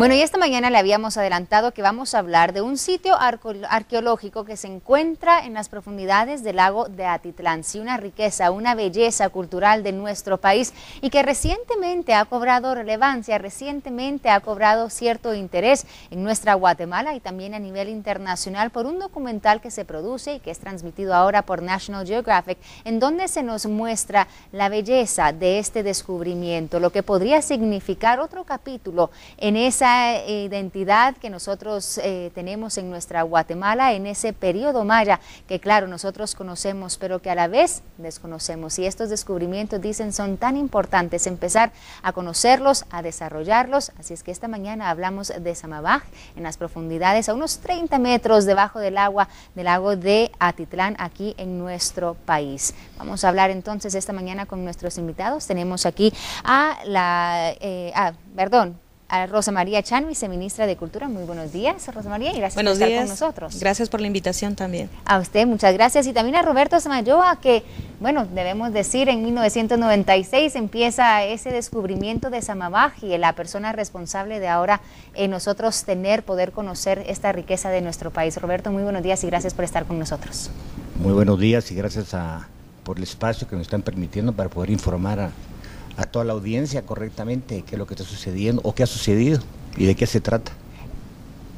Bueno, y esta mañana le habíamos adelantado que vamos a hablar de un sitio arqueológico que se encuentra en las profundidades del lago de Atitlán. Sí, una riqueza, una belleza cultural de nuestro país y que recientemente ha cobrado relevancia, recientemente ha cobrado cierto interés en nuestra Guatemala y también a nivel internacional por un documental que se produce y que es transmitido ahora por National Geographic, en donde se nos muestra la belleza de este descubrimiento, lo que podría significar otro capítulo en esa identidad que nosotros tenemos en nuestra Guatemala, en ese periodo maya que claro nosotros conocemos pero que a la vez desconocemos, y estos descubrimientos dicen son tan importantes empezar a conocerlos, a desarrollarlos. Así es que esta mañana hablamos de Samabaj en las profundidades a unos 30 metros debajo del agua del lago de Atitlán aquí en nuestro país. Vamos a hablar entonces esta mañana con nuestros invitados. Tenemos aquí a a Rosa María Chan, viceministra de Cultura. Muy buenos días, Rosa María, y gracias por estar con nosotros. Gracias por la invitación también. A usted, muchas gracias. Y también a Roberto Samayoa, que, bueno, debemos decir, en 1996 empieza ese descubrimiento de Samabaj y la persona responsable de ahora nosotros poder conocer esta riqueza de nuestro país. Roberto, muy buenos días y gracias por estar con nosotros. Muy buenos días y gracias por el espacio que nos están permitiendo para poder informar a toda la audiencia correctamente qué es lo que está sucediendo o qué ha sucedido y de qué se trata.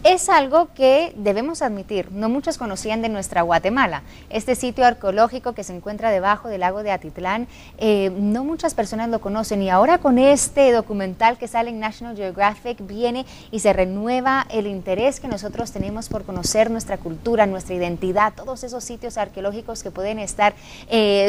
Es algo que debemos admitir, no muchos conocían de nuestra Guatemala. Este sitio arqueológico que se encuentra debajo del lago de Atitlán, no muchas personas lo conocen, y ahora con este documental que sale en National Geographic viene y se renueva el interés que nosotros tenemos por conocer nuestra cultura, nuestra identidad, todos esos sitios arqueológicos que pueden estar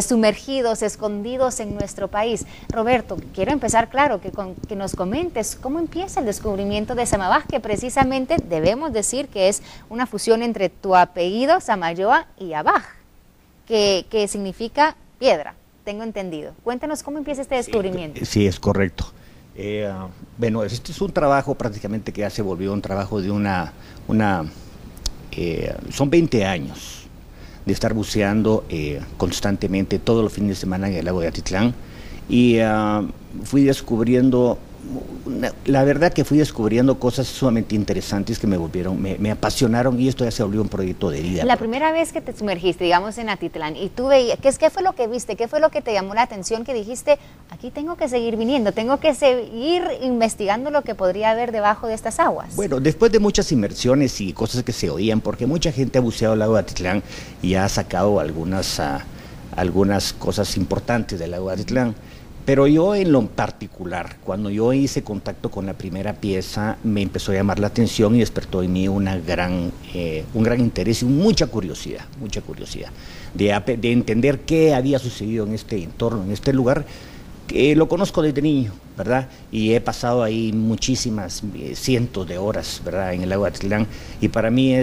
sumergidos, escondidos en nuestro país. Roberto, quiero empezar, claro, que nos comentes cómo empieza el descubrimiento de Samabaj, que precisamente debemos decir que es una fusión entre tu apellido, Samayoa, y Abaj, que significa piedra, tengo entendido. Cuéntanos cómo empieza este descubrimiento. Sí, es correcto. Bueno, este es un trabajo prácticamente que ya se volvió un trabajo de son 20 años de estar buceando constantemente todos los fines de semana en el lago de Atitlán, y fui descubriendo, la verdad que fui descubriendo cosas sumamente interesantes que me apasionaron, y esto ya se volvió un proyecto de vida. La primera vez que te sumergiste, digamos, en Atitlán, y tú veías, ¿qué fue lo que viste? ¿Qué fue lo que te llamó la atención, que dijiste, aquí tengo que seguir viniendo, tengo que seguir investigando lo que podría haber debajo de estas aguas? Bueno, después de muchas inmersiones y cosas que se oían, porque mucha gente ha buceado el lago de Atitlán y ha sacado algunas cosas importantes del lago de Atitlán. Pero yo en lo particular, cuando yo hice contacto con la primera pieza, me empezó a llamar la atención y despertó en mí un gran interés y mucha curiosidad de entender qué había sucedido en este entorno, en este lugar, que lo conozco desde niño, ¿verdad? Y he pasado ahí muchísimas, cientos de horas, ¿verdad?, en el lago de Atitlán, y para mí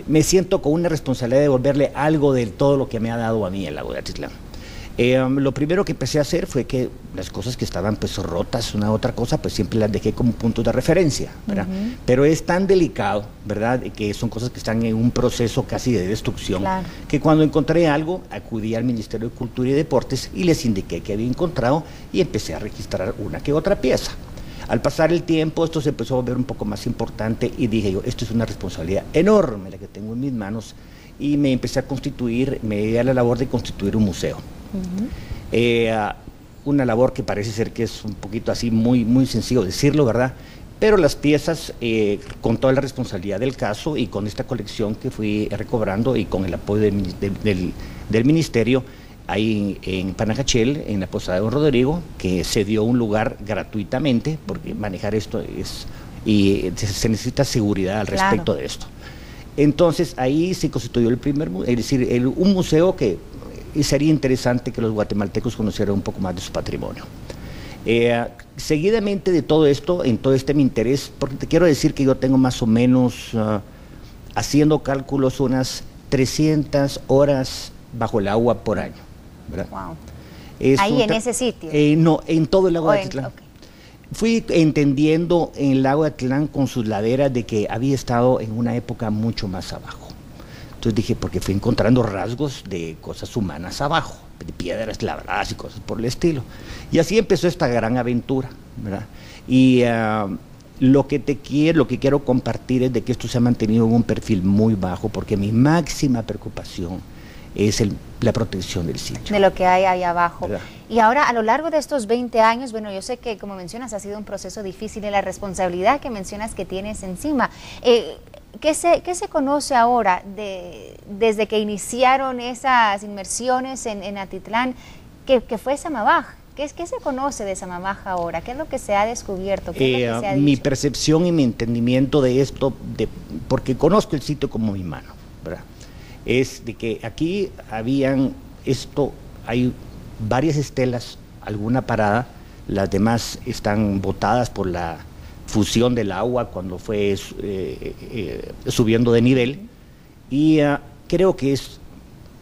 me siento con una responsabilidad de devolverle algo de todo lo que me ha dado a mí el lago de Atitlán. Lo primero que empecé a hacer fue que las cosas que estaban pues rotas, una otra cosa, pues siempre las dejé como puntos de referencia, ¿verdad? Pero es tan delicado, ¿verdad?, que son cosas que están en un proceso casi de destrucción, claro, que cuando encontré algo, acudí al Ministerio de Cultura y Deportes y les indiqué que había encontrado y empecé a registrar una que otra pieza. Al pasar el tiempo, esto se empezó a volver un poco más importante y dije yo, esto es una responsabilidad enorme la que tengo en mis manos, y me empecé a me di a la labor de constituir un museo. Una labor que parece ser que es un poquito así muy sencillo decirlo, ¿verdad? Pero las piezas, con toda la responsabilidad del caso y con esta colección que fui recobrando y con el apoyo del ministerio, ahí en Panajachel, en la Posada de Don Rodrigo, que se dio un lugar gratuitamente, porque manejar esto y se necesita seguridad al respecto, claro, de esto. Entonces ahí se constituyó un museo que sería interesante que los guatemaltecos conocieran un poco más de su patrimonio. Seguidamente de todo esto, en todo mi interés, porque te quiero decir que yo tengo más o menos, haciendo cálculos, unas 300 horas bajo el agua por año, ¿verdad? Wow. ¿Ahí en ese sitio? No, en todo el lago de Atitlán. Okay. Fui entendiendo en el lago de Atitlán con sus laderas de que había estado en una época mucho más abajo. Entonces dije, porque fui encontrando rasgos de cosas humanas abajo, de piedras labradas y cosas por el estilo. Y así empezó esta gran aventura, ¿verdad? Y lo que quiero compartir es de que esto se ha mantenido en un perfil muy bajo, porque mi máxima preocupación es la protección del sitio. De lo que hay ahí abajo. ¿Verdad? Y ahora, a lo largo de estos 20 años, bueno, yo sé que, como mencionas, ha sido un proceso difícil y la responsabilidad que mencionas que tienes encima. ¿Qué se conoce ahora desde que iniciaron esas inmersiones en Atitlán, que fue Samabaj? ¿Qué se conoce de Samabaj ahora? ¿Qué es lo que se ha descubierto? ¿Qué es lo que se ha dicho? Mi percepción y mi entendimiento de esto, porque conozco el sitio como mi mano, ¿verdad?, es de que aquí hay varias estelas, alguna parada, las demás están botadas por la fusión del agua cuando fue subiendo de nivel, y creo que es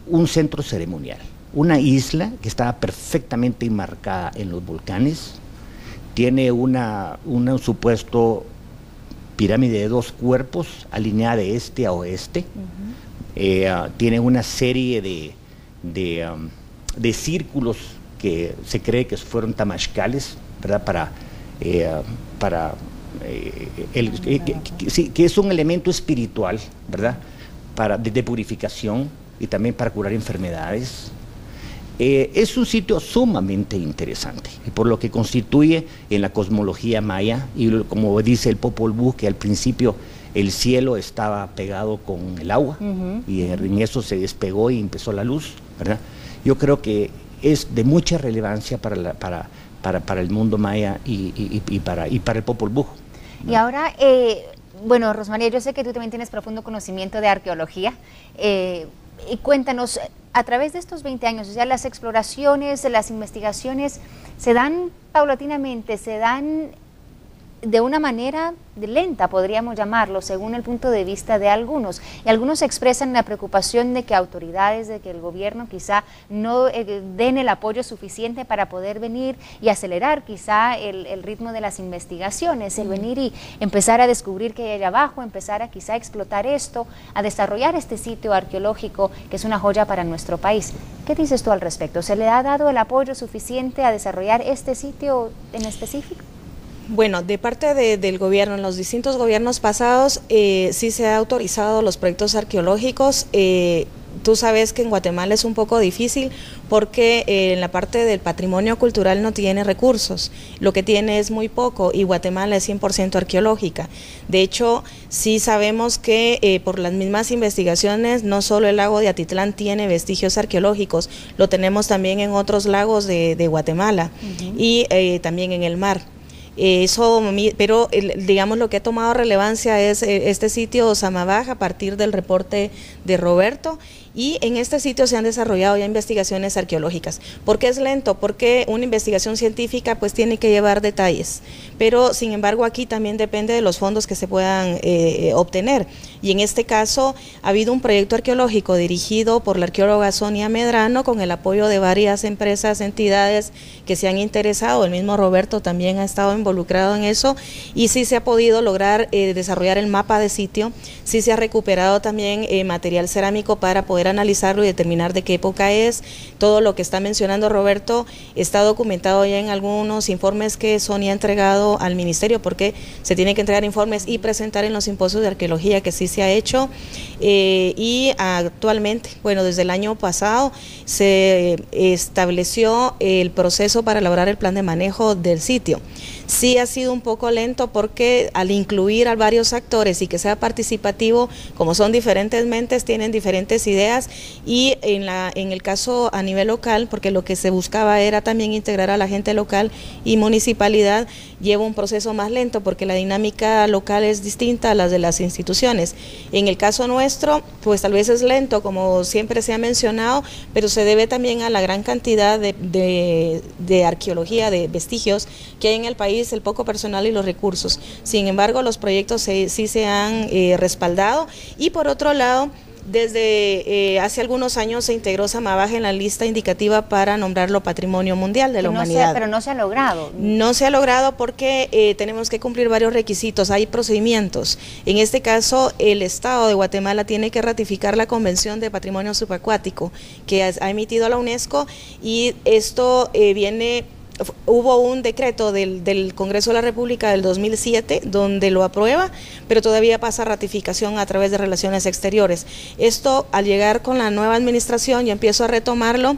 un centro ceremonial, una isla que está perfectamente enmarcada en los volcanes, tiene un supuesto pirámide de 2 cuerpos alineada de este a oeste. Tiene una serie de círculos que se cree que fueron tamashcales, ¿verdad?, que es un elemento espiritual, ¿verdad?, de purificación y también para curar enfermedades. Es un sitio sumamente interesante, por lo que constituye en la cosmología maya, y como dice el Popol Vuh, que al principio el cielo estaba pegado con el agua, y en eso se despegó y empezó la luz, ¿verdad? Yo creo que es de mucha relevancia para el mundo maya y para el Popol Vuh, ¿no? Y ahora, bueno, Rosmaría, yo sé que tú también tienes profundo conocimiento de arqueología, y cuéntanos, a través de estos 20 años, o sea, las exploraciones, las investigaciones, ¿se dan paulatinamente, se dan de una manera lenta, podríamos llamarlo, según el punto de vista de algunos? Y algunos expresan la preocupación de que autoridades, de que el gobierno quizá no den el apoyo suficiente para poder venir y acelerar quizá el ritmo de las investigaciones, el venir y empezar a descubrir qué hay allá abajo, empezar a quizá explotar esto, a desarrollar este sitio arqueológico que es una joya para nuestro país. ¿Qué dices tú al respecto? ¿Se le ha dado el apoyo suficiente a desarrollar este sitio en específico? Bueno, de parte del gobierno, en los distintos gobiernos pasados, sí se ha autorizado los proyectos arqueológicos. Tú sabes que en Guatemala es un poco difícil porque en la parte del patrimonio cultural no tiene recursos, lo que tiene es muy poco, y Guatemala es 100% arqueológica. De hecho, sí sabemos que por las mismas investigaciones, no solo el lago de Atitlán tiene vestigios arqueológicos, lo tenemos también en otros lagos de Guatemala, y también en el mar. Pero digamos lo que ha tomado relevancia es este sitio Samabaj a partir del reporte de Roberto, y en este sitio se han desarrollado ya investigaciones arqueológicas. ¿Por qué es lento? Porque una investigación científica pues tiene que llevar detalles, pero sin embargo aquí también depende de los fondos que se puedan obtener, y en este caso ha habido un proyecto arqueológico dirigido por la arqueóloga Sonia Medrano con el apoyo de varias empresas, entidades que se han interesado. El mismo Roberto también ha estado involucrado en eso, y sí se ha podido lograr desarrollar el mapa de sitio, sí se ha recuperado también material cerámico para poder analizarlo y determinar de qué época es. Todo lo que está mencionando Roberto está documentado ya en algunos informes que Sonia ha entregado al ministerio, porque se tiene que entregar informes y presentar en los simposios de arqueología, que sí se ha hecho, y actualmente, bueno, desde el año pasado se estableció el proceso para elaborar el plan de manejo del sitio. Sí ha sido un poco lento porque al incluir a varios actores y que sea participativo, como son diferentes mentes, tienen diferentes ideas, y en el caso a nivel local, porque lo que se buscaba era también integrar a la gente local y municipalidad, lleva un proceso más lento porque la dinámica local es distinta a las de las instituciones. En el caso nuestro, pues tal vez es lento, como siempre se ha mencionado, pero se debe también a la gran cantidad de arqueología, de vestigios que hay en el país, el poco personal y los recursos. Sin embargo, los proyectos sí se han respaldado, y por otro lado, desde hace algunos años se integró Samabaj en la lista indicativa para nombrarlo Patrimonio Mundial de la Humanidad. Pero no se ha logrado. No se ha logrado porque tenemos que cumplir varios requisitos, hay procedimientos. En este caso, el Estado de Guatemala tiene que ratificar la Convención de Patrimonio Subacuático que ha emitido la UNESCO, y esto viene hubo un decreto del Congreso de la República del 2007 donde lo aprueba, pero todavía pasa ratificación a través de Relaciones Exteriores. Esto, al llegar con la nueva administración, yo empiezo a retomarlo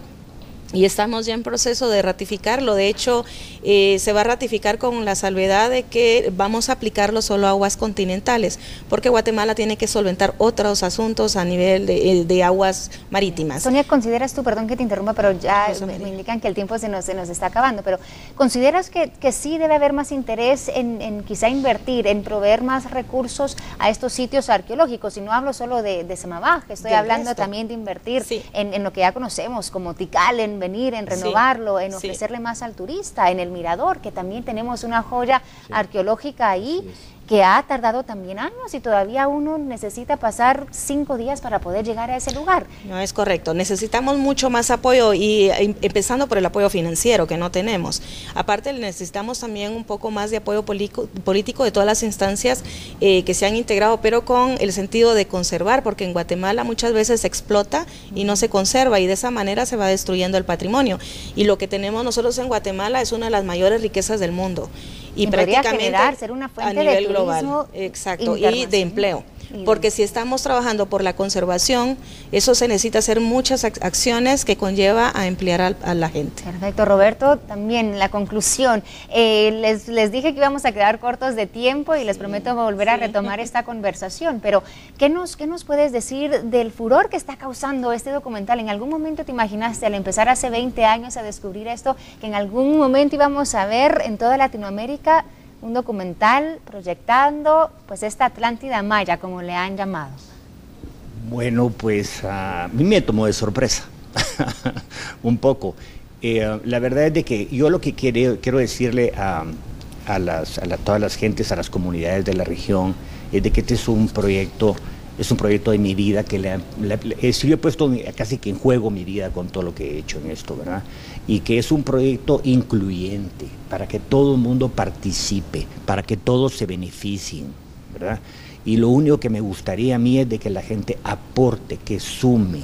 y estamos ya en proceso de ratificarlo. De hecho, se va a ratificar con la salvedad de que vamos a aplicarlo solo a aguas continentales, porque Guatemala tiene que solventar otros asuntos a nivel de aguas marítimas. Sonia, ¿consideras tú, perdón que te interrumpa, pero ya me indican que el tiempo se nos está acabando, pero ¿consideras que sí debe haber más interés en quizá invertir, en proveer más recursos a estos sitios arqueológicos? Y no hablo solo de Semabaj, estoy hablando también de invertir en lo que ya conocemos como Tikal, en venir, en renovarlo, en ofrecerle más al turista, en el mirador, que también tenemos una joya arqueológica ahí, que ha tardado también años y todavía uno necesita pasar 5 días para poder llegar a ese lugar. No, es correcto, necesitamos mucho más apoyo y empezando por el apoyo financiero que no tenemos. Aparte necesitamos también un poco más de apoyo político de todas las instancias que se han integrado, pero con el sentido de conservar, porque en Guatemala muchas veces se explota y no se conserva y de esa manera se va destruyendo el patrimonio. Y lo que tenemos nosotros en Guatemala es una de las mayores riquezas del mundo. Y prácticamente generar, ser una fuente a nivel de global, exacto, y de empleo. Porque si estamos trabajando por la conservación, eso se necesita hacer muchas acciones que conlleva a emplear a la gente. Perfecto, Roberto, también la conclusión. Les dije que íbamos a quedar cortos de tiempo y les prometo volver a retomar esta conversación, pero ¿qué nos puedes decir del furor que está causando este documental? ¿En algún momento te imaginaste, al empezar hace 20 años a descubrir esto, que en algún momento íbamos a ver en toda Latinoamérica un documental proyectando pues esta Atlántida Maya, como le han llamado? Bueno, pues a mí me tomó de sorpresa, un poco. La verdad es de que yo lo que quiero decirle a todas las gentes, a las comunidades de la región, es de que este es un proyecto de mi vida, que yo he puesto casi que en juego mi vida con todo lo que he hecho en esto, ¿verdad? Y que es un proyecto incluyente, para que todo el mundo participe, para que todos se beneficien, ¿verdad? Y lo único que me gustaría a mí es de que la gente aporte, que sume,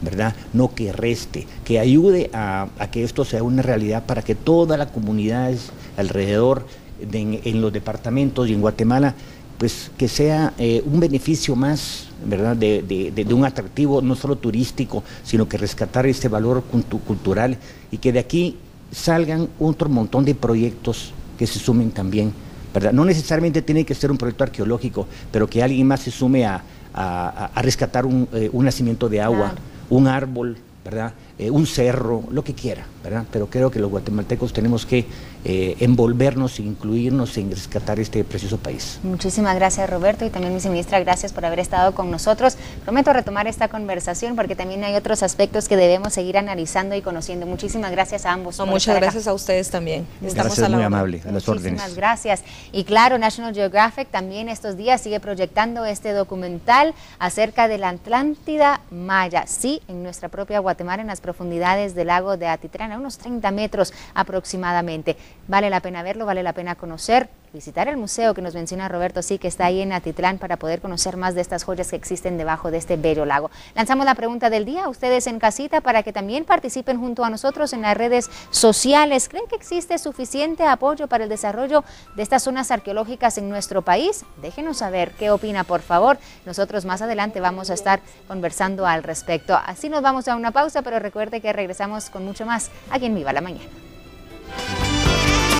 ¿verdad? No que reste, que ayude a que esto sea una realidad para que toda la comunidad alrededor, en los departamentos y en Guatemala, pues que sea un beneficio más, ¿verdad? De un atractivo no solo turístico, sino que rescatar este valor cultural y que de aquí salgan otro montón de proyectos que se sumen también, ¿verdad? No necesariamente tiene que ser un proyecto arqueológico, pero que alguien más se sume a rescatar un nacimiento de agua, un árbol, ¿verdad? Un cerro, lo que quiera, ¿verdad? Pero creo que los guatemaltecos tenemos que envolvernos e incluirnos en rescatar este precioso país. Muchísimas gracias, Roberto, y también viceministra, gracias por haber estado con nosotros. Prometo retomar esta conversación porque también hay otros aspectos que debemos seguir analizando y conociendo. Muchísimas gracias a ambos. Muchas gracias a ustedes también. Estamos gracias, muy amable, a las órdenes. Muchísimas gracias. Y claro, National Geographic también estos días sigue proyectando este documental acerca de la Atlántida Maya, sí, en nuestra propia Guatemala, en las profundidades del lago de Atitlán, a unos 30 metros aproximadamente. Vale la pena verlo, vale la pena conocer, visitar el museo que nos menciona Roberto, sí, que está ahí en Atitlán, para poder conocer más de estas joyas que existen debajo de este bello lago. Lanzamos la pregunta del día a ustedes en casita para que también participen junto a nosotros en las redes sociales. ¿Creen que existe suficiente apoyo para el desarrollo de estas zonas arqueológicas en nuestro país? Déjenos saber qué opina, por favor. Nosotros más adelante vamos a estar conversando al respecto. Así nos vamos a una pausa, pero recuerde que regresamos con mucho más aquí en Viva la Mañana.